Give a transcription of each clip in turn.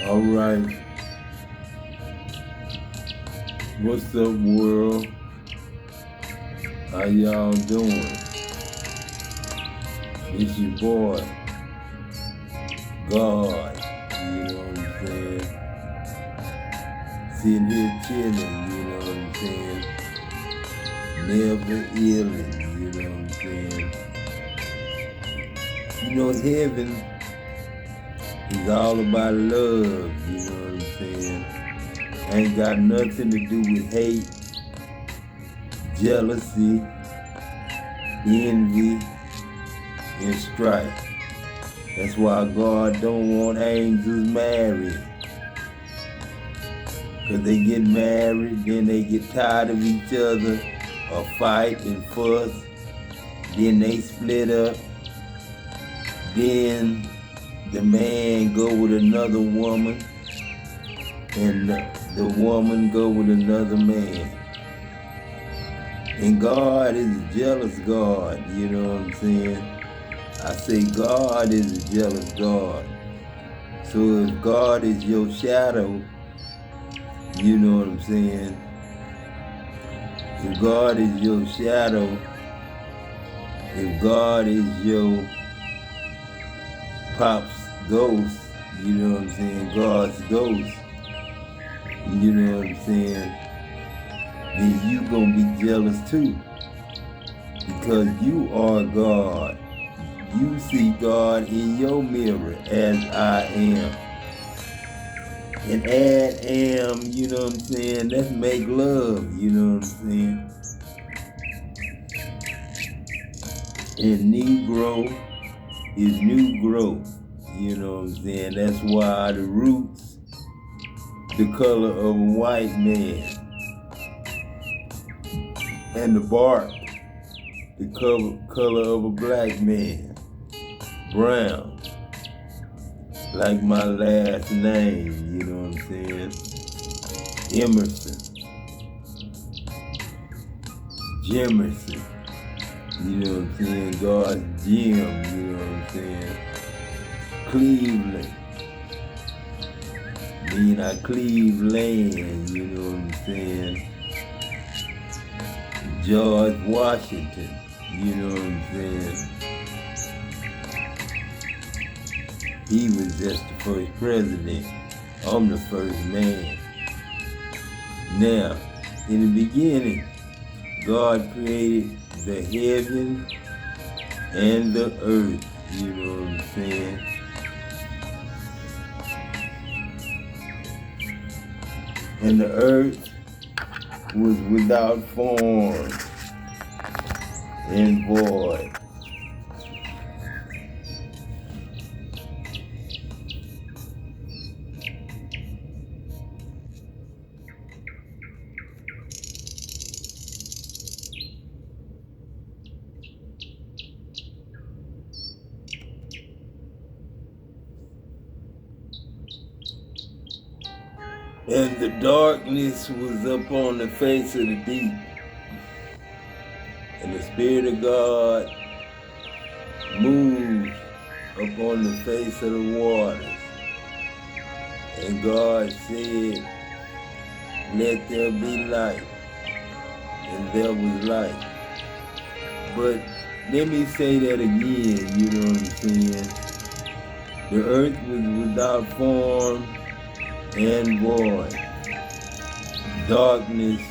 All right. What's up, world? How y'all doing? It's your boy, God. You know what I'm saying? Sitting here chilling, you know what I'm saying? Never illin', you know what I'm saying? You know, heaven is all about love, you know what I'm saying? Ain't got nothing to do with hate, jealousy, envy, and strife. That's why God don't want angels married. Because they get married, then they get tired of each other, or fight and fuss, then they split up, then the man go with another woman, and the woman go with another man. And God is a jealous God, you know what I'm saying? I say God is a jealous God. So if God is your shadow, you know what I'm saying? If God is your shadow, if God is your pop's ghost, you know what I'm saying? God's ghost, you know what I'm saying? Then you gonna be jealous too. Because you are God. You see God in your mirror as I am. And add am, you know what I'm saying? Let's make love, you know what I'm saying? And Negro is new growth, you know what I'm saying? That's why the roots, the color of a white man, and the bark, the color of a black man, brown. Like my last name, you know what I'm saying? Emerson, Jemerson, you know what I'm saying? God's Jim, you know what I'm saying? Cleveland, mean I Cleveland, you know what I'm saying? George Washington, you know what I'm saying? He was just the first president. I'm the first man. Now, in the beginning, God created the heaven and the earth, you know what I'm saying? And the earth was without form and void. And the darkness was up on the face of the deep. And the Spirit of God moved upon the face of the waters. And God said, let there be light. And there was light. But let me say that again, you know what I'm saying? The earth was without form and void. Darkness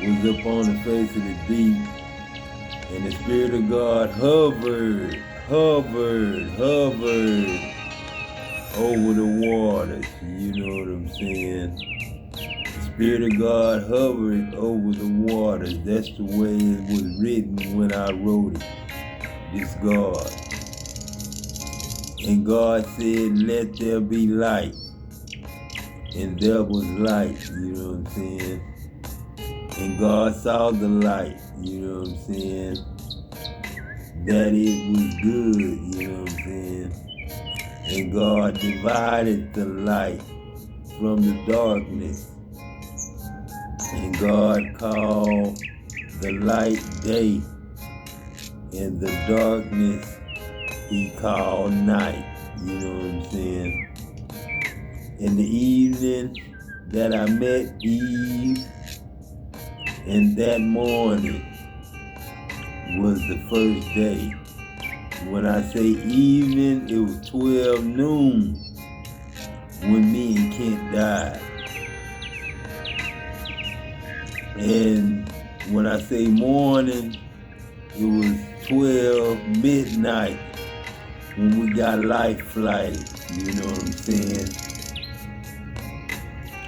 was upon the face of the deep, and the Spirit of God hovered over the waters, you know what I'm saying? The Spirit of God hovered over the waters. That's the way it was written when I wrote it, this God. And God said, let there be light. And there was light, you know what I'm saying? And God saw the light, you know what I'm saying? That it was good, you know what I'm saying? And God divided the light from the darkness. And God called the light day, and the darkness He called night, you know what I'm saying? In the evening that I met Eve, and that morning was the first day. When I say evening, it was 12 noon when me and Kent died. And when I say morning, it was 12 midnight when we got life flighted, you know what I'm saying?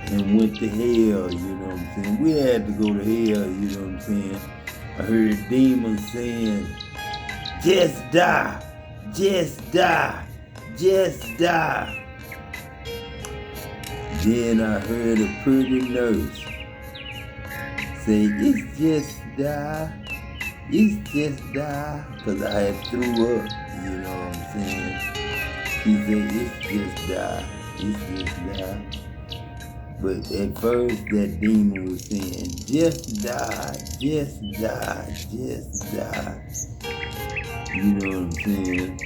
And went to hell, you know what I'm saying? We had to go to hell, you know what I'm saying? I heard demons saying, just die, just die, just die. Then I heard a pretty nurse say, it's just die, it's just die, because I had threw up, you know what I'm saying? She said, it's just die, it's just die. But at first that demon was saying, just die, just die, just die. You know what I'm saying?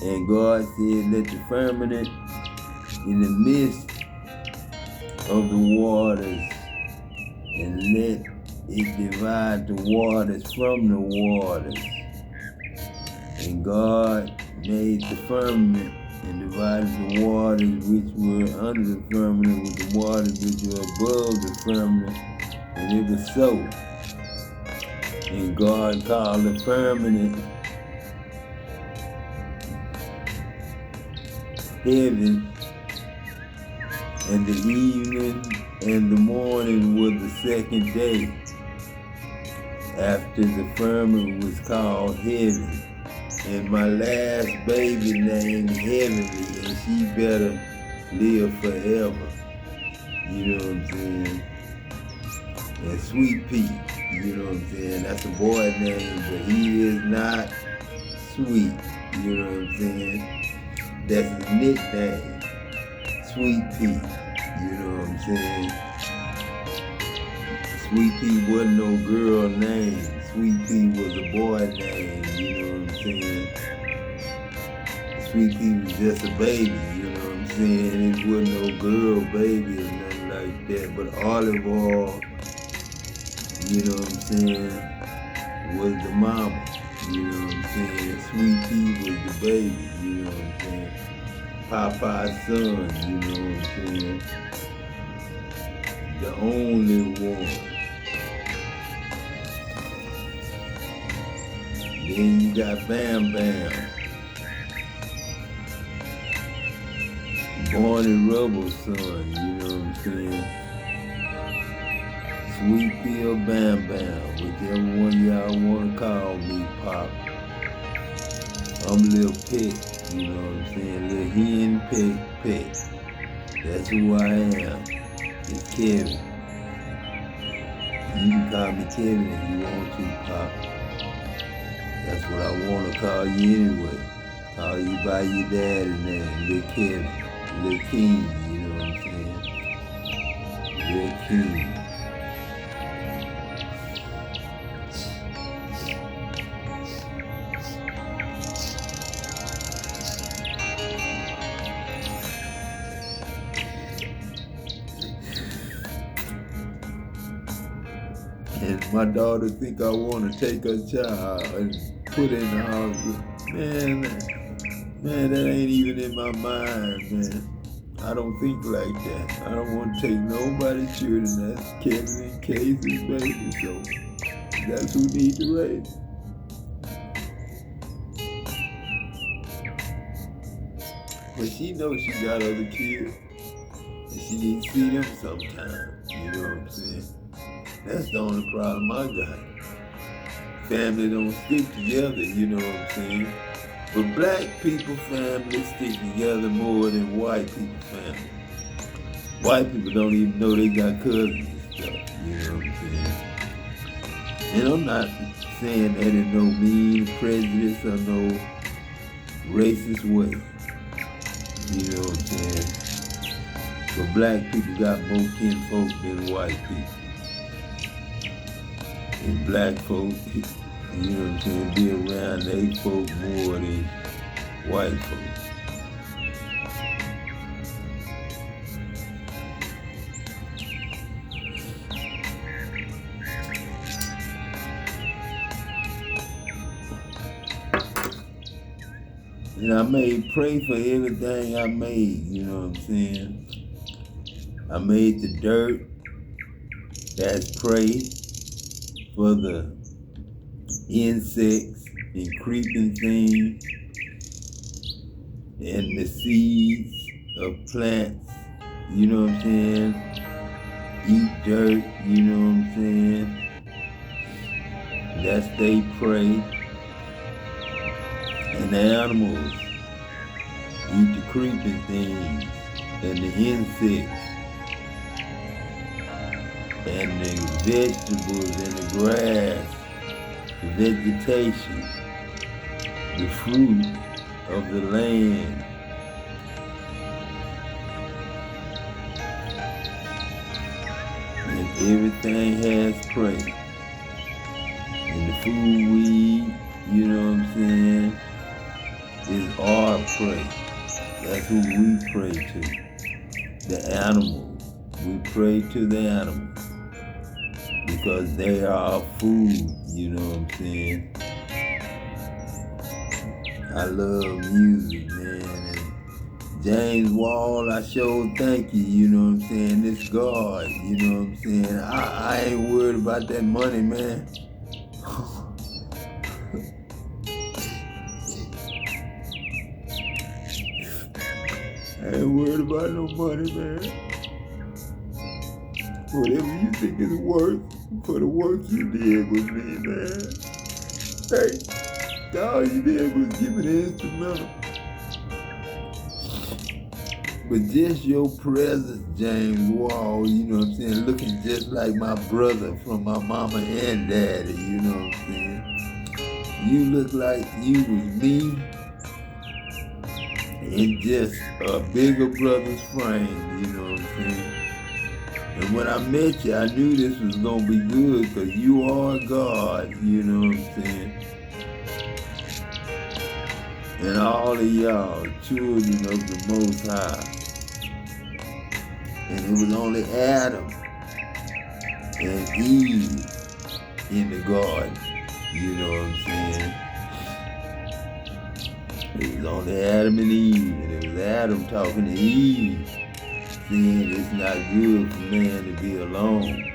And God said, let the firmament in the midst of the waters, and let it divide the waters from the waters. And God made the firmament and divided the waters which were under the firmament with the waters which were above the firmament. And it was so. And God called the firmament heaven, and the evening and the morning was the second day after the firmament was called heaven. And my last baby named Heavenly, and she better live forever. You know what I'm saying? And Sweet Pea, you know what I'm saying? That's a boy name, but he is not sweet. You know what I'm saying? That's his nickname, Sweet Pea. You know what I'm saying? Sweet Pea wasn't no girl name. Sweet Pea was a boy name, you know what I'm saying? Sweet Pea was just a baby, you know what I'm saying? It wasn't no girl baby or nothing like that. But Olive Oil, you know what I'm saying, was the mama, you know what I'm saying? Sweet Pea was the baby, you know what I'm saying? Popeye's son, you know what I'm saying? The only one. Then you got Bam Bam, Barney Rubble's son, you know what I'm saying? Sweet Pea or Bam Bam, whichever one y'all want to call me, Pop. I'm Lil Peck, you know what I'm saying? Lil Hen Peck. That's who I am. It's Kevin. You can call me Kevin if you want to, Pop. That's what I want to call you anyway. Call you by your daddy name, Lil Kevin, Lil King, you know what I'm saying? Lil King. And my daughter think I want to take her child and put her in the hospital. Man, that ain't even in my mind, man. I don't think like that. I don't want to take nobody's children. That's Kevin and Casey's baby, so that's who need to raise. But she knows she got other kids, and she needs to see them sometime. You know what I'm saying? That's the only problem I got. Family don't stick together, you know what I'm saying? But black people families stick together more than white people family. White people don't even know they got cousins and stuff, you know what I'm saying? And I'm not saying that in no mean prejudice or no racist way. You know what I'm saying? But black people got more kinfolk than white people. And black folk, you know what I'm saying, be around they folk more than white folk. And I pray for everything I made, you know what I'm saying? I made the dirt, that's pray for the insects and creeping things and the seeds of plants, you know what I'm saying? Eat dirt, you know what I'm saying? That's they pray. And the animals eat the creeping things and the insects and the vegetables and the grass, the vegetation, the fruit of the land. And everything has prey. And the food we eat, you know what I'm saying, is our prey. That's who we pray to. The animals. We pray to the animals. Because they are our food, you know what I'm saying? I love music, man. And James Wall, I sure thank you, you know what I'm saying? This God, you know what I'm saying? I ain't worried about that money, man. I ain't worried about no money, man. Whatever you think is worth for the work you did with me, man. Hey, all you did was give me the instrumental. But just your presence, James Wall, you know what I'm saying, looking just like my brother from my mama and daddy, you know what I'm saying. You look like you was me in just a bigger brother's frame, you know what I'm saying. And when I met you, I knew this was going to be good because you are God, you know what I'm saying. And all of y'all, children of the Most High. And it was only Adam and Eve in the garden, you know what I'm saying. It was only Adam and Eve, and it was Adam talking to Eve, saying it's not good for man to be alone.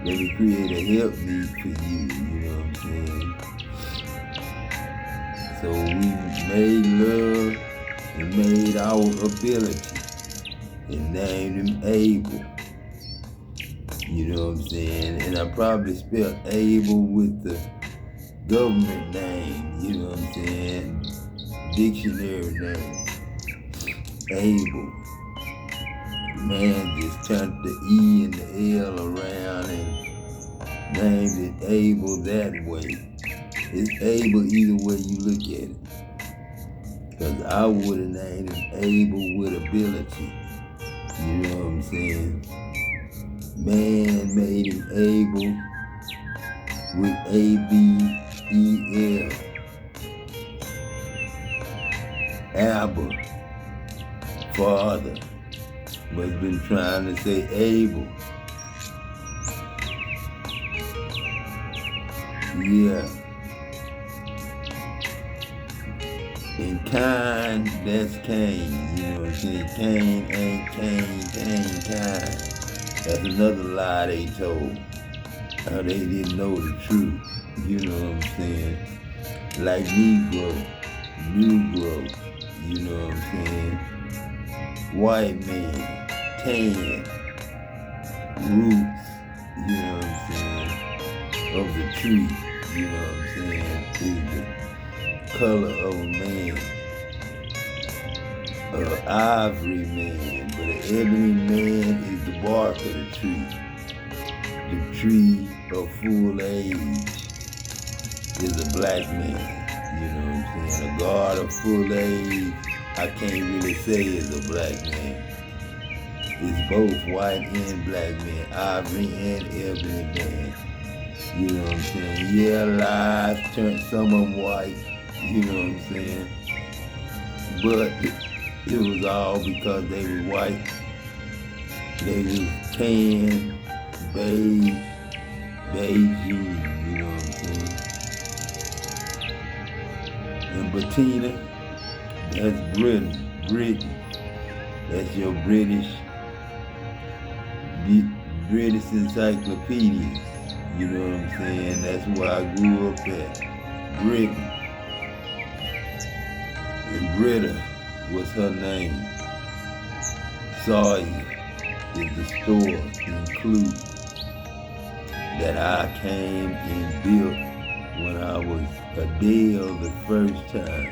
Let me create a helpmeet for you, you know what I'm saying? So we made love and made our ability and named him Abel. You know what I'm saying? And I probably spelled Abel with the government name, you know what I'm saying? Dictionary name. Abel. Man just turned the E and the L around and named it Abel that way. It's Abel either way you look at it. Because I would have named him Abel with ability. You know what I'm saying? Man made him Abel with A-B-E-L. Abba, Father. Must have been trying to say Abel. Yeah. And Cain, that's Cain. You know what I'm saying? Cain ain't Cain, Cain. That's another lie they told. How they didn't know the truth. You know what I'm saying? Like Negro, you know what I'm saying? White man, tan, roots, you know what I'm saying? Of the tree, you know what I'm saying? Is the color of a man. An ivory man, but an ebony man is the bark of the tree. The tree of full age is a black man, you know what I'm saying? A God of full age, I can't really say is a black man. It's both white and black man, ivory and ebony man. You know what I'm saying? Yeah, lives turned some of them white, you know what I'm saying? But it was all because they were white. They was tan, beige, you know what I'm saying? And Bettina, That's Britain. That's your British encyclopedia. You know what I'm saying? That's where I grew up at. Britain. And Britta was her name. Sawyer is the store include that I came and built when I was Adele the first time.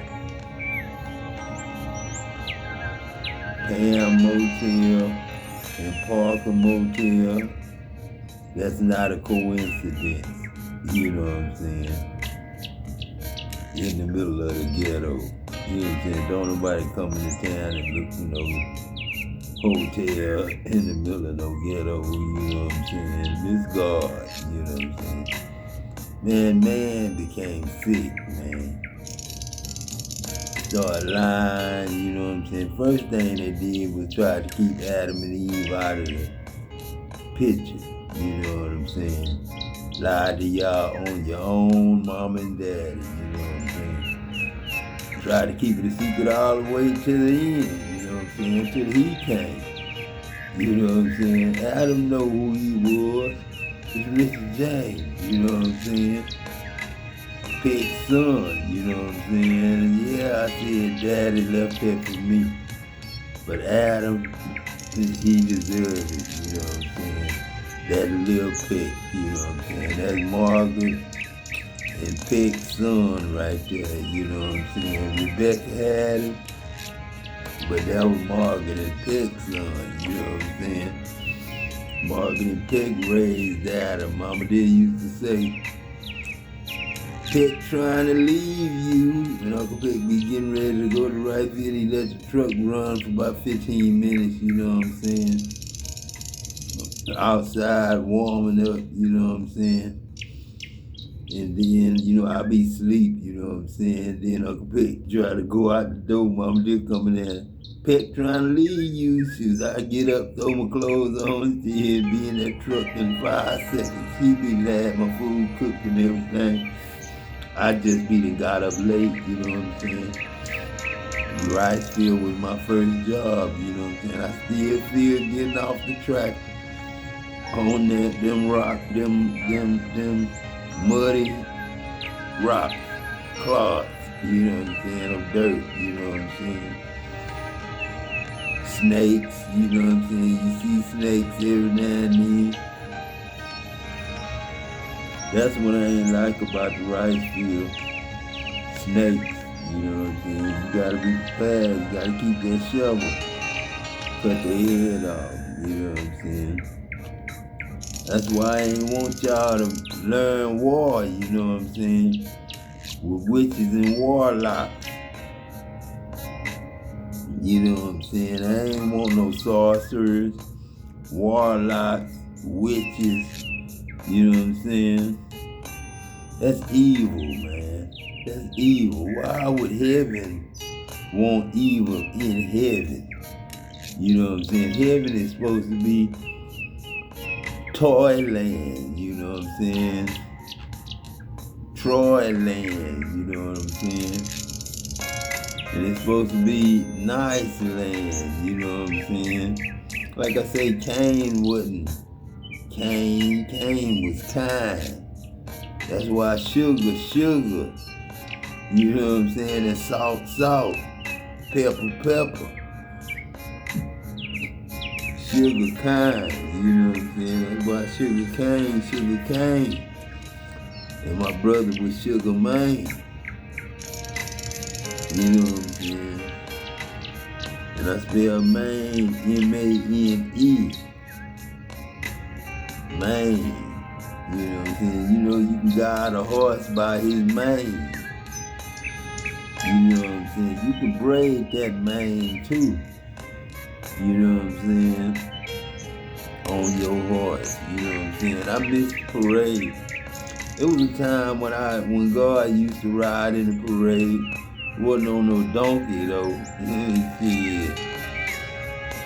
Pam Motel and Parker Motel, that's not a coincidence. You know what I'm saying? In the middle of the ghetto. You know what I'm saying? Don't nobody come into town and look for no hotel in the middle of no ghetto, you know what I'm saying? Miss God, you know what I'm saying? Man became sick, man. Started lying, you know what I'm saying? First thing they did was try to keep Adam and Eve out of the picture, you know what I'm saying? Lied to y'all on your own mom and daddy, you know what I'm saying? Tried to keep it a secret all the way to the end, you know what I'm saying? Until he came. You know what I'm saying? Adam know who he was. It's Mr. James, you know what I'm saying? Peck's son, you know what I'm saying? And yeah, I said daddy left that for me. But Adam, he deserved it, you know what I'm saying? That little Peck, you know what I'm saying? That's Margaret and Peck's son right there, you know what I'm saying? Rebecca had him, but that was Margaret and Peck's son, you know what I'm saying? Margaret and Peck raised Adam. Mama did used to say, Peck trying to leave you. And Uncle Peck be getting ready to go to Wrightsville. He let the truck run for about 15 minutes, you know what I'm saying? Outside warming up, you know what I'm saying? And then, you know, I be asleep, you know what I'm saying? Then Uncle Peck try to go out the door. Mama did come in there. Peck trying to leave you. I get up, throw my clothes on, see her be in that truck in 5 seconds. She be glad my food cooked and everything. I just be done got up late, you know what I'm saying? Wrightsville was my first job, you know what I'm saying? I still feel getting off the track on them muddy rocks, clods, you know what I'm saying, of dirt, you know what I'm saying? Snakes, you know what I'm saying? You see snakes every now and then. That's what I ain't like about the rice field. Snakes, you know what I'm saying? You gotta be prepared, you gotta keep that shovel. Cut their head off, you know what I'm saying? That's why I ain't want y'all to learn war, you know what I'm saying? With witches and warlocks. You know what I'm saying? I ain't want no sorcerers, warlocks, witches, you know what I'm saying? That's evil, man. That's evil. Why would heaven want evil in heaven? You know what I'm saying? Heaven is supposed to be Toyland, you know what I'm saying? Troy land, you know what I'm saying? And it's supposed to be nice land, you know what I'm saying? Like I say, Cain wasn't. Cain was kind. That's why sugar. You know what I'm saying? And salt. Pepper. Sugar kind, you know what I'm saying? That's why sugar cane. And my brother was Sugar Maine. You know what I'm saying? And I spell Maine, M-A-N-E. Maine. You know what I'm saying? You know you can guide a horse by his mane. You know what I'm saying? You can braid that mane too. You know what I'm saying? On your horse. You know what I'm saying? I miss the parade. It was a time when God used to ride in the parade. Wasn't on no donkey though. Shit.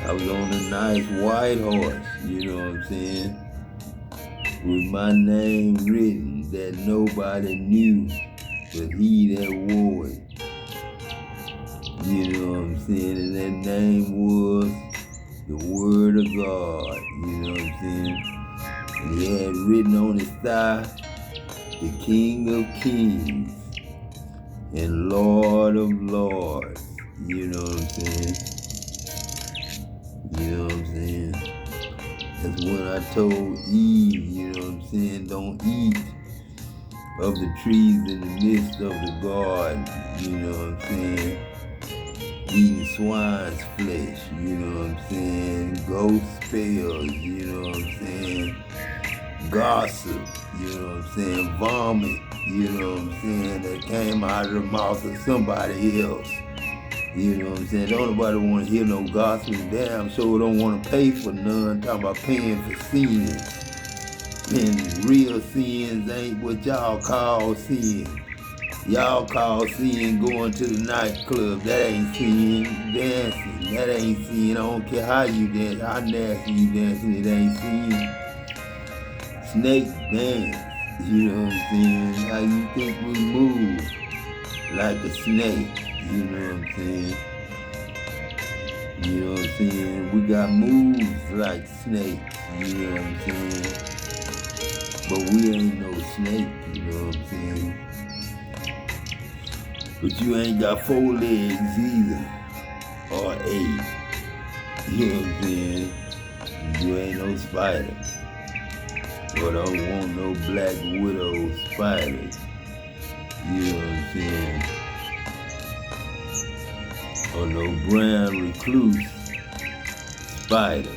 I was on a nice white horse, you know what I'm saying? With my name written that nobody knew but he that wore it. You know what I'm saying? And that name was the Word of God. You know what I'm saying? And he had written on his thigh, the King of Kings and Lord of Lords. You know what I'm saying? You know what I'm saying? That's when I told Eve, you know what I'm saying, don't eat of the trees in the midst of the garden. You know what I'm saying? Eating swine's flesh, you know what I'm saying? Ghost spells, you know what I'm saying? Gossip, you know what I'm saying? Vomit, you know what I'm saying? That came out of the mouth of somebody else. You know what I'm saying? Don't nobody want to hear no gossip. Damn sure don't want to pay for none. Talking about paying for sins. And real sins ain't what y'all call sin. Y'all call sin going to the nightclub. That ain't sin. Dancing. That ain't sin. I don't care how you dance, how nasty you dancing, it ain't sin. Snake dance. You know what I'm saying? How you think we move like a snake. You know what I'm saying? You know what I'm saying? We got moves like snakes. You know what I'm saying? But we ain't no snake. You know what I'm saying? But you ain't got 4 legs either. Or 8. You know what I'm saying? You ain't no spider. But I don't want no black widow spiders. You know what I'm saying? Or no brown recluse spider.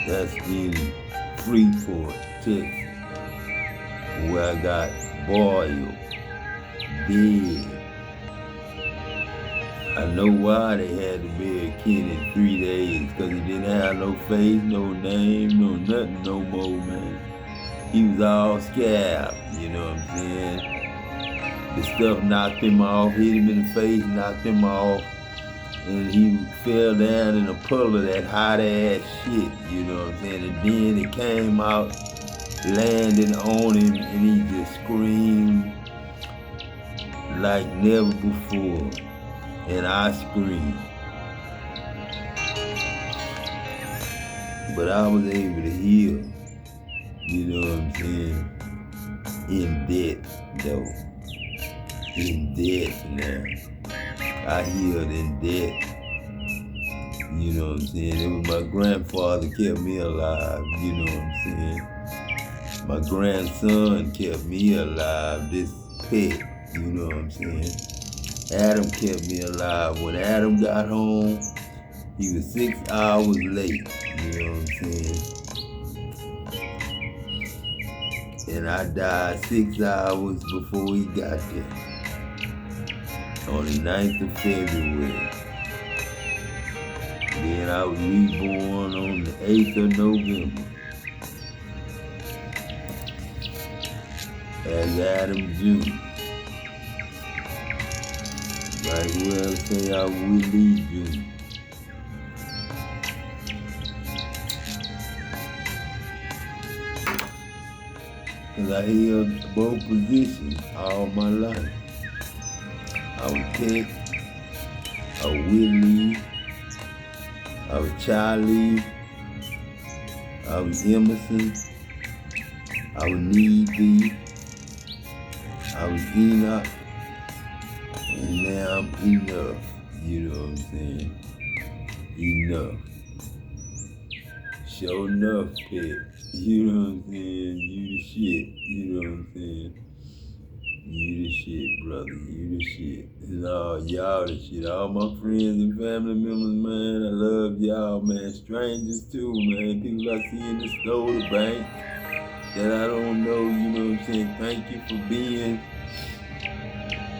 That's in Freeport, Texas, where I got boiled, dead. I know why they had to bury Ken in 3 days, because he didn't have no face, no name, no nothing no more, man. He was all scabbed, you know what I'm saying? The stuff knocked him off, hit him in the face, knocked him off, and he fell down in a puddle of that hot ass shit, you know what I'm saying? And then it came out, landed on him, and he just screamed like never before. And I screamed. But I was able to heal, you know what I'm saying? In death, though. In death now. I healed in death. You know what I'm saying? It was my grandfather kept me alive, you know what I'm saying? My grandson kept me alive, this Peck, you know what I'm saying? Adam kept me alive. When Adam got home, he was 6 hours late, you know what I'm saying? And I died 6 hours before he got there. On the 9th of February. Then I was reborn on the 8th of November. As Adam Jr. Might well say I Willie Jr. Cause I held both positions all my life. I was Peck, I was Willie, I was Charlie, I was Emerson, I was Needy, I was Enoch, and now I'm enough, you know what I'm saying? Enough. Sure enough, Peck. You know what I'm saying? You the shit, you know what I'm saying? You the shit, brother, you the shit. And all y'all the shit. All my friends and family members, man, I love y'all, man. Strangers too, man. People I see in the store, the bank, that I don't know, you know what I'm saying? Thank you for being,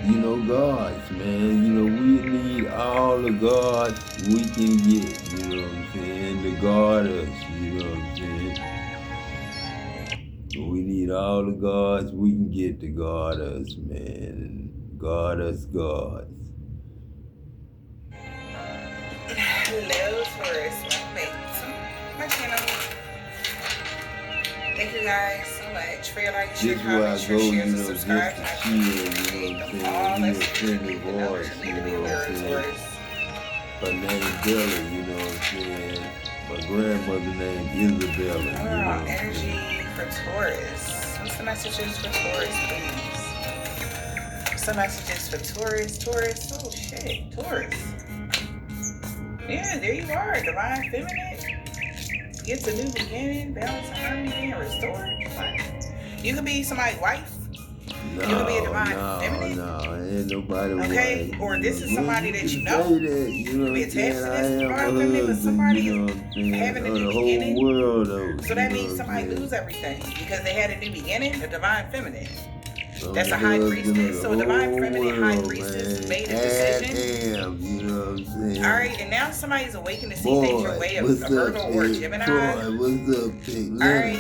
you know, gods, man. You know, we need all the gods we can get, you know what I'm saying? To guard us, you know what I'm saying? We need all the gods we can get to guard us, man. Guard us, gods. Hello, Taurus. Welcome back to my channel. Thank you guys so much for your likes, your This is where I comments, go, your you shares, and know, just to subscribes. chill, you know what I'm saying? Hear a friendly voice, you know what I'm saying? Her name Bella, you know what I'm saying? My grandmother named Isabella, you know what I'm Energy saying? for Taurus. What's the messages for Taurus, please? Some messages for Taurus. Taurus. Oh shit, Taurus. Yeah, there you are. Divine Feminine. Gets a new beginning. Balance and harmony being restored. You could be somebody's wife. No, you could be a divine feminine. No, ain't nobody okay, wife. Or this is somebody that you say know. that, you know You be what I'm saying? attached to I this am a divine feminine, but husband, somebody you know what I'm saying? having a Of new the beginning. whole world, though. So that means somebody lose everything because they had a new beginning, a divine feminine. That's a high priestess. So a divine feminine high priestess made a decision. You know what I'm saying? Alright, and now somebody's awakened to see things your way of a Virgo or Gemini. Troy, what's up, Peck? Alright,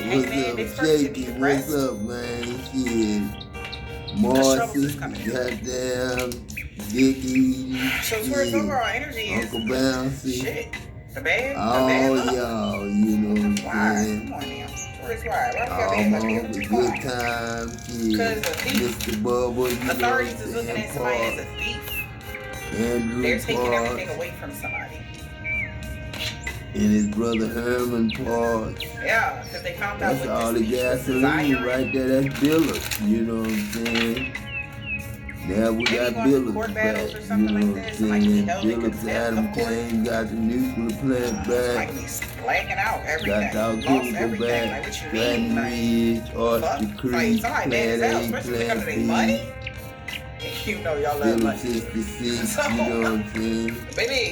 What's up, Shaky? What's up, man? Shit. Marcy, goddamn, Dickie. So Taurus overall energy is Uncle Bouncy. Shit. The bad? All y'all, you know what I'm saying? Come on now. Taurus, why? Why All my good times, Because Mr. Bubble, you authorities is looking at somebody as a thief. Andrew They're taking Parks, everything away from somebody. and his brother Herman Parks. Yeah, because they found out That's all the gasoline right there. That's Billers, you know what I'm saying? Now we got Billers back, you know what I'm saying? Billers Adam came, got the nuclear plant back. Like he's blacking out everything. Got our chemical back, Like, what you Baton mean? Ridge, Oyster Creek, somebody Plant mad as hell, A, especially because of Plant their B. money. You know y'all love Bill money. 66, you know what I'm saying? Baby.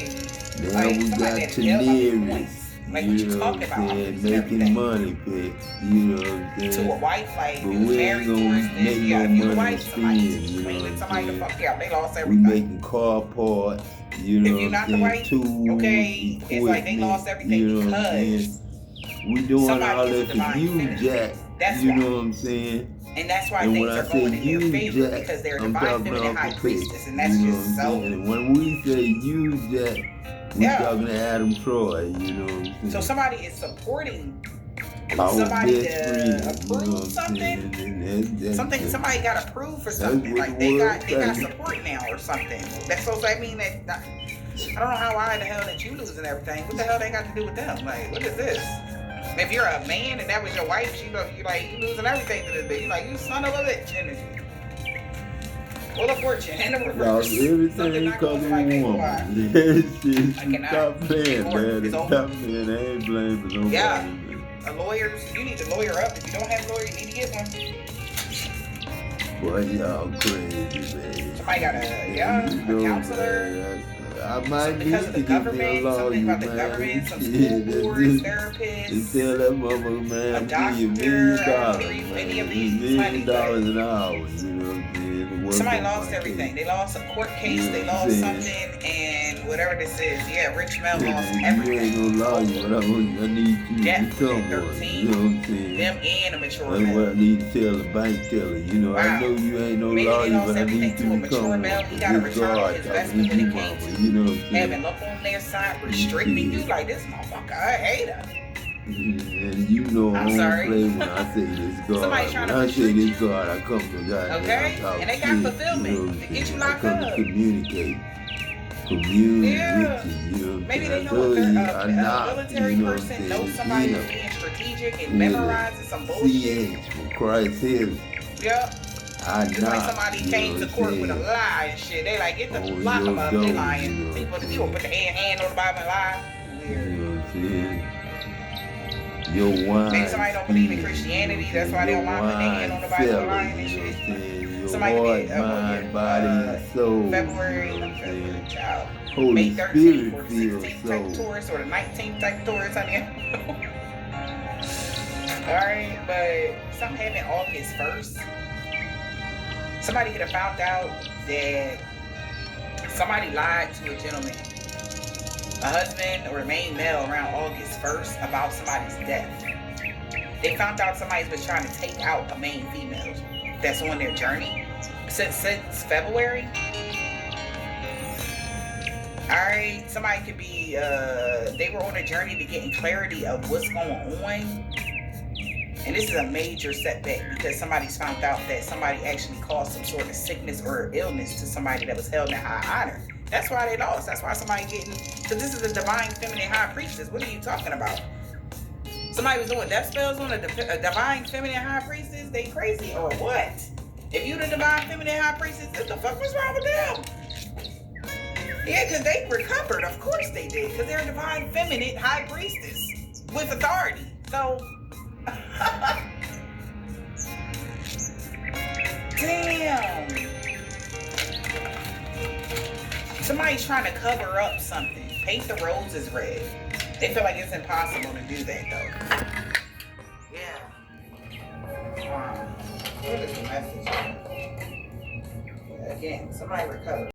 Now we got Tanaris, like you know what I'm saying? Making money, Peck, you know what I'm saying? To a wife, like, but we ain't gonna make no money to spend, you know what I'm saying? They lost We everything. making car parts, you know what I'm saying? Tools, okay, it's like they lost everything you know what I'm because saying? We doing all that for you, Jack, you know what I'm saying? And that's why and things when I are going in your favor Jack, because they're I'm divine talking feminine high Peck, priestess, and that's you know just so. And when we say you, Jack, we talking to Adam Troy, you know what I'm saying? So somebody is supporting our somebody best to friend, approve you know something. Somebody got approved for something. Like they got support now or something. That's supposed to mean that. I don't know why the hell that you losing everything. What the hell they got to do with them? Like, what is this? If you're a man and that was your wife, you losing everything to this bitch. You like, you son of a bitch energy. Well, of fortune and the reverse. Lost everything because of a woman. Stop playing, man. Stop playing. I ain't blaming nobody. Yeah. A lawyer, you need to lawyer up. If you don't have a lawyer, you need to get one. Boy, y'all crazy, man. Somebody got a counselor. I might need to get me a lawyer, something about the government, some school boards, therapists, and tell that motherfucker, man, I'm giving you $1 million, $1 million an hour, you know what I'm saying? Somebody lost everything. They lost a court case, they lost something, and whatever this is, Rich Mel lost everything. You ain't no lawyer, but I need you to become one, you know what I'm saying? Them and a mature That's what I need to tell the bank teller, you know, I know you ain't no lawyer, but I need you to become one. He got to return on his investment when it came to you know what I'm saying? having up on their side, restricting you like this motherfucker, I hate her. And you know I don't play when I say this God. When I say this God, I come to God. Okay? And they got fulfillment to get you locked up. I come to communicate. Commune with you, you know what Maybe they know a military person knows somebody who's being strategic and memorizing some bullshit. From Christ Hill. Yeah. It's like somebody came to court with a lie and shit. They like, get the lock them up. They lying. You gonna put the hand on the Bible and lie. Weird. You know what I'm saying? Your wine. Maybe somebody don't believe in Christianity. That's why they don't lie with their hand on the Bible and lying and shit. Somebody could be mind, body, soul. February, child. Holy May 13th or the Spirit 16th type Taurus or the 19th type Taurus, honey. Alright, but something happened August 1st. Somebody could have found out that somebody lied to a gentleman, a husband or a main male, around August 1st about somebody's death. They found out somebody's been trying to take out a main female that's on their journey since February. Alright, somebody could be, they were on a journey to getting clarity of what's going on. And this is a major setback because somebody's found out that somebody actually caused some sort of sickness or illness to somebody that was held in high honor. That's why they lost. That's why somebody getting, because this is a divine feminine high priestess. What are you talking about? Somebody was doing death spells on a divine feminine high priestess? They crazy or what? If you the divine feminine high priestess, what the fuck was wrong with them? Yeah, because they recovered. Of course they did. Because they're a divine feminine high priestess with authority. So, damn. Somebody's trying to cover up something. Paint the roses red. They feel like it's impossible to do that, though. Yeah. What is the message? Again, somebody recovered.